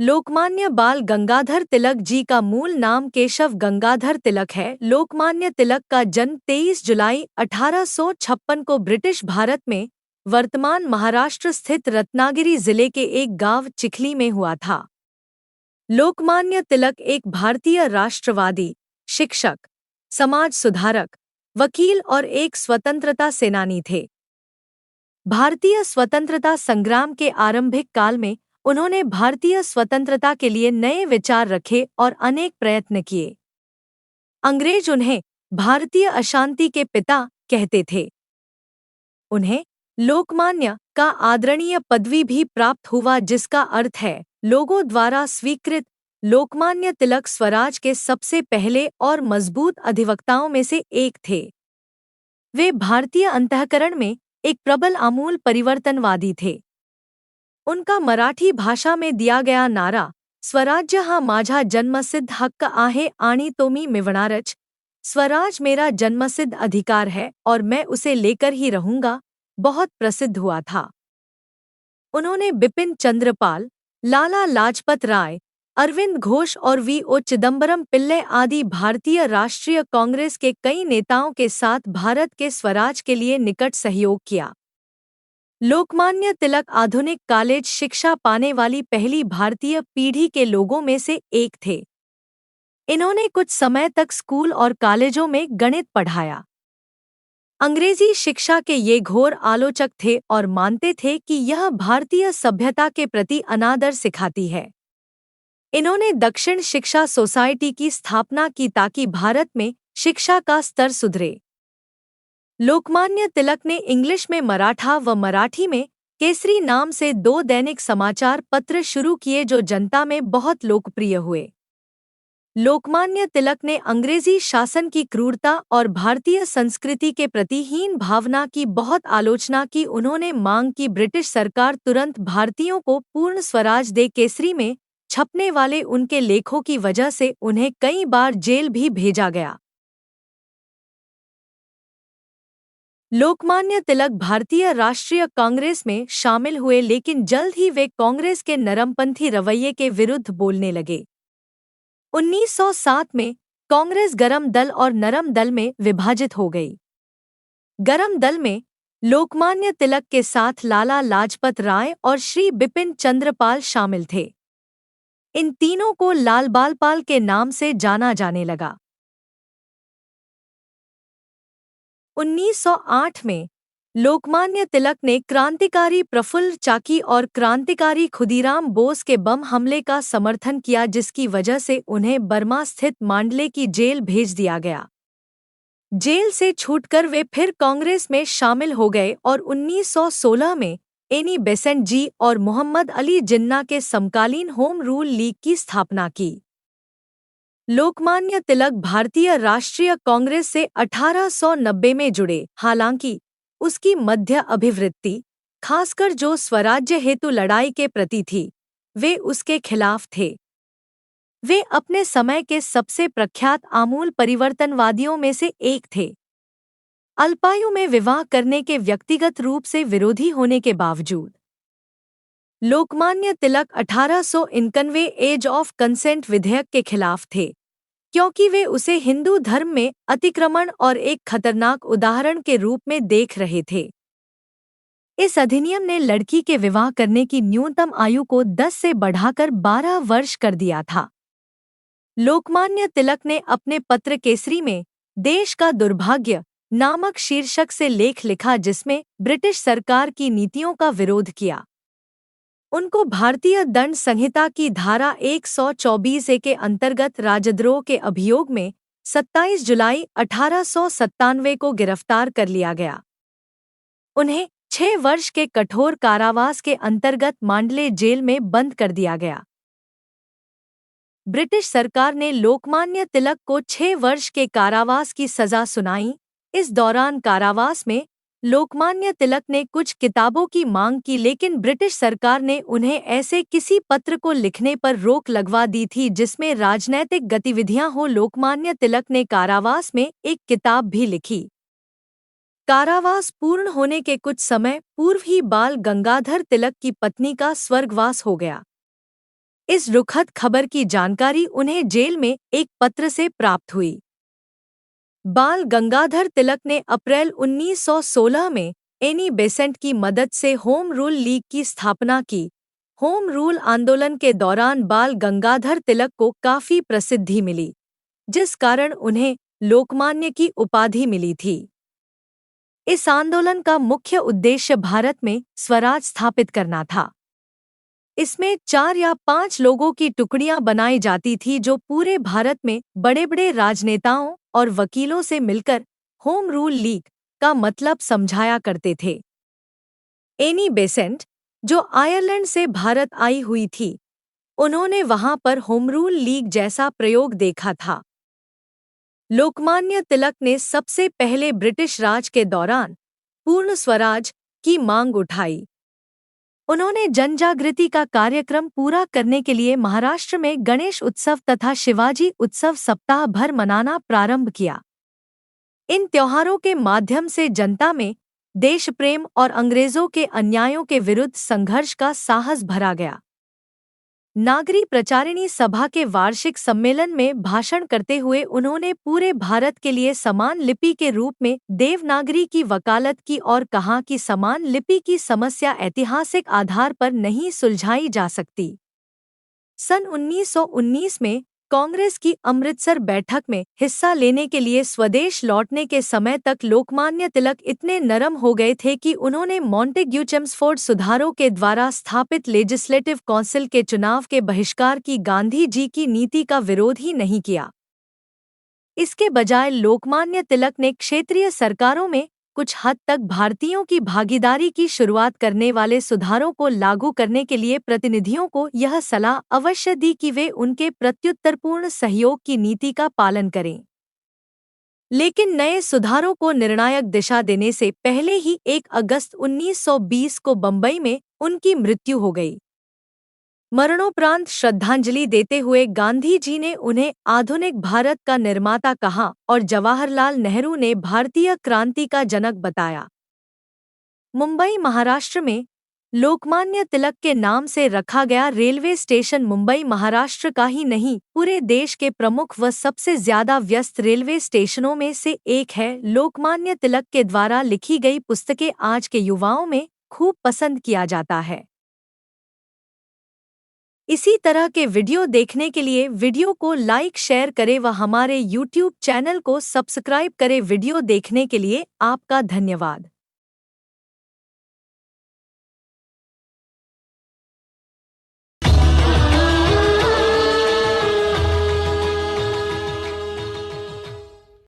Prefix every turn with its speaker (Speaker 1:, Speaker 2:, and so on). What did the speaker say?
Speaker 1: लोकमान्य बाल गंगाधर तिलक जी का मूल नाम केशव गंगाधर तिलक है। लोकमान्य तिलक का जन्म 23 जुलाई 1856 को ब्रिटिश भारत में वर्तमान महाराष्ट्र स्थित रत्नागिरी जिले के एक गांव चिखली में हुआ था। लोकमान्य तिलक एक भारतीय राष्ट्रवादी, शिक्षक, समाज सुधारक, वकील और एक स्वतंत्रता सेनानी थे। भारतीय स्वतंत्रता संग्राम के आरंभिक काल में उन्होंने भारतीय स्वतंत्रता के लिए नए विचार रखे और अनेक प्रयत्न किए। अंग्रेज उन्हें भारतीय अशांति के पिता कहते थे। उन्हें लोकमान्य का आदरणीय पदवी भी प्राप्त हुआ, जिसका अर्थ है लोगों द्वारा स्वीकृत। लोकमान्य तिलक स्वराज के सबसे पहले और मजबूत अधिवक्ताओं में से एक थे। वे भारतीय अंतःकरण में एक प्रबल आमूल परिवर्तनवादी थे। उनका मराठी भाषा में दिया गया नारा स्वराज्य हा माझा जन्मसिद्ध हक्क आहे आणि तो मी मिळवणारच, स्वराज मेरा जन्मसिद्ध अधिकार है और मैं उसे लेकर ही रहूंगा, बहुत प्रसिद्ध हुआ था। उन्होंने बिपिन चंद्र पाल, लाला लाजपत राय, अरविंद घोष और वी.ओ. चिदंबरम पिल्ले आदि भारतीय राष्ट्रीय कांग्रेस के कई नेताओं के साथ भारत के स्वराज के लिए निकट सहयोग किया। लोकमान्य तिलक आधुनिक कॉलेज शिक्षा पाने वाली पहली भारतीय पीढ़ी के लोगों में से एक थे। इन्होंने कुछ समय तक स्कूल और कॉलेजों में गणित पढ़ाया। अंग्रेजी शिक्षा के ये घोर आलोचक थे और मानते थे कि यह भारतीय सभ्यता के प्रति अनादर सिखाती है। इन्होंने दक्षिण शिक्षा सोसाइटी की स्थापना की ताकि भारत में शिक्षा का स्तर सुधरे। लोकमान्य तिलक ने इंग्लिश में मराठा व मराठी में केसरी नाम से 2 दैनिक समाचार पत्र शुरू किए जो जनता में बहुत लोकप्रिय हुए। लोकमान्य तिलक ने अंग्रेजी शासन की क्रूरता और भारतीय संस्कृति के प्रति हीन भावना की बहुत आलोचना की। उन्होंने मांग की ब्रिटिश सरकार तुरंत भारतीयों को पूर्ण स्वराज दे। केसरी में छपने वाले उनके लेखों की वजह से उन्हें कई बार जेल भी भेजा गया। लोकमान्य तिलक भारतीय राष्ट्रीय कांग्रेस में शामिल हुए, लेकिन जल्द ही वे कांग्रेस के नरमपंथी रवैये के विरुद्ध बोलने लगे। 1907 में कांग्रेस गरम दल और नरम दल में विभाजित हो गई। गरम दल में लोकमान्य तिलक के साथ लाला लाजपत राय और श्री बिपिन चंद्र पाल शामिल थे। इन तीनों को लाल बाल पाल के नाम से जाना जाने लगा। 1908 में लोकमान्य तिलक ने क्रांतिकारी प्रफुल्ल चाकी और क्रांतिकारी खुदीराम बोस के बम हमले का समर्थन किया, जिसकी वजह से उन्हें बर्मा स्थित मांडले की जेल भेज दिया गया। जेल से छूटकर वे फिर कांग्रेस में शामिल हो गए और 1916 में एनी बेसेंट जी और मोहम्मद अली जिन्ना के समकालीन होम रूल लीग की स्थापना की। लोकमान्य तिलक भारतीय राष्ट्रीय कांग्रेस से 1890 में जुड़े, हालांकि उसकी मध्य अभिवृत्ति, खासकर जो स्वराज्य हेतु लड़ाई के प्रति थी, वे उसके खिलाफ थे। वे अपने समय के सबसे प्रख्यात आमूल परिवर्तनवादियों में से एक थे। अल्पायु में विवाह करने के व्यक्तिगत रूप से विरोधी होने के बावजूद Lokmanya Tilak 1891 as of consent विधेयक के खिलाफ थे, क्योंकि वे उसे हिंदू धर्म में अतिक्रमण और एक खतरनाक उदाहरण के रूप में देख रहे थे। इस अधिनियम ने लड़की के विवाह करने की न्यूनतम आयु को 10 से बढ़ाकर 12 वर्ष कर दिया था। लोकमान्य तिलक ने अपने पत्र केसरी में देश का दुर्भाग्य नामक शीर्षक से लेख लिखा, जिसमें ब्रिटिश सरकार की नीतियों का विरोध किया। उनको भारतीय दंड संहिता की धारा 124A के अंतर्गत राजद्रोह के अभियोग में 27 जुलाई 1897 को गिरफ्तार कर लिया गया। उन्हें 6 वर्ष के कठोर कारावास के अंतर्गत मांडले जेल में बंद कर दिया गया। ब्रिटिश सरकार ने लोकमान्य तिलक को 6 वर्ष के कारावास की सजा सुनाई। इस दौरान कारावास में लोकमान्य तिलक ने कुछ किताबों की मांग की, लेकिन ब्रिटिश सरकार ने उन्हें ऐसे किसी पत्र को लिखने पर रोक लगवा दी थी जिसमें राजनैतिक गतिविधियां हो। लोकमान्य तिलक ने कारावास में एक किताब भी लिखी। कारावास पूर्ण होने के कुछ समय पूर्व ही बाल गंगाधर तिलक की पत्नी का स्वर्गवास हो गया। इस दुखद खबर की जानकारी उन्हें जेल में एक पत्र से प्राप्त हुई। बाल गंगाधर तिलक ने अप्रैल 1916 में एनी बेसेंट की मदद से होम रूल लीग की स्थापना की। होम रूल आंदोलन के दौरान बाल गंगाधर तिलक को काफी प्रसिद्धि मिली, जिस कारण उन्हें लोकमान्य की उपाधि मिली थी। इस आंदोलन का मुख्य उद्देश्य भारत में स्वराज स्थापित करना था। इसमें 4 या 5 लोगों की टुकड़ियां बनाई जाती थी जो पूरे भारत में बड़े-बड़े राजनेताओं और वकीलों से मिलकर होम रूल लीग का मतलब समझाया करते थे। एनी बेसेंट, जो आयरलैंड से भारत आई हुई थी, उन्होंने वहां पर होम रूल लीग जैसा प्रयोग देखा था। लोकमान्य तिलक ने सबसे पहले ब्रिटिश राज के दौरान पूर्ण स्वराज की मांग उठाई। उन्होंने जनजागृति का कार्यक्रम पूरा करने के लिए महाराष्ट्र में गणेश उत्सव तथा शिवाजी उत्सव सप्ताह भर मनाना प्रारंभ किया। इन त्योहारों के माध्यम से जनता में देश प्रेम और अंग्रेजों के अन्यायों के विरुद्ध संघर्ष का साहस भरा गया। नागरी प्रचारिणी सभा के वार्षिक सम्मेलन में भाषण करते हुए उन्होंने पूरे भारत के लिए समान लिपि के रूप में देवनागरी की वकालत की और कहा कि समान लिपि की समस्या ऐतिहासिक आधार पर नहीं सुलझाई जा सकती। सन 1919 में कांग्रेस की अमृतसर बैठक में हिस्सा लेने के लिए स्वदेश लौटने के समय तक लोकमान्य तिलक इतने नरम हो गए थे कि उन्होंने मॉन्टेग्यू चेम्सफोर्ड सुधारों के द्वारा स्थापित लेजिस्लेटिव काउंसिल के चुनाव के बहिष्कार की गांधी जी की नीति का विरोध ही नहीं किया। इसके बजाय लोकमान्य तिलक ने क्षेत्रीय सरकारों में कुछ हद तक भारतीयों की भागीदारी की शुरुआत करने वाले सुधारों को लागू करने के लिए प्रतिनिधियों को यह सलाह अवश्य दी कि वे उनके प्रत्युत्तरपूर्ण सहयोग की नीति का पालन करें। लेकिन नए सुधारों को निर्णायक दिशा देने से पहले ही 1 अगस्त 1920 को बंबई में उनकी मृत्यु हो गई। मरणोपरांत श्रद्धांजलि देते हुए गांधी जी ने उन्हें आधुनिक भारत का निर्माता कहा और जवाहरलाल नेहरू ने भारतीय क्रांति का जनक बताया। मुंबई महाराष्ट्र में लोकमान्य तिलक के नाम से रखा गया रेलवे स्टेशन मुंबई महाराष्ट्र का ही नहीं, पूरे देश के प्रमुख व सबसे ज्यादा व्यस्त रेलवे स्टेशनों में से एक है। लोकमान्य तिलक के द्वारा लिखी गई पुस्तकें आज के युवाओं में खूब पसंद किया जाता है। इसी तरह के वीडियो देखने के लिए वीडियो को लाइक शेयर करें व हमारे YouTube चैनल को सब्सक्राइब करें। वीडियो देखने के लिए आपका धन्यवाद।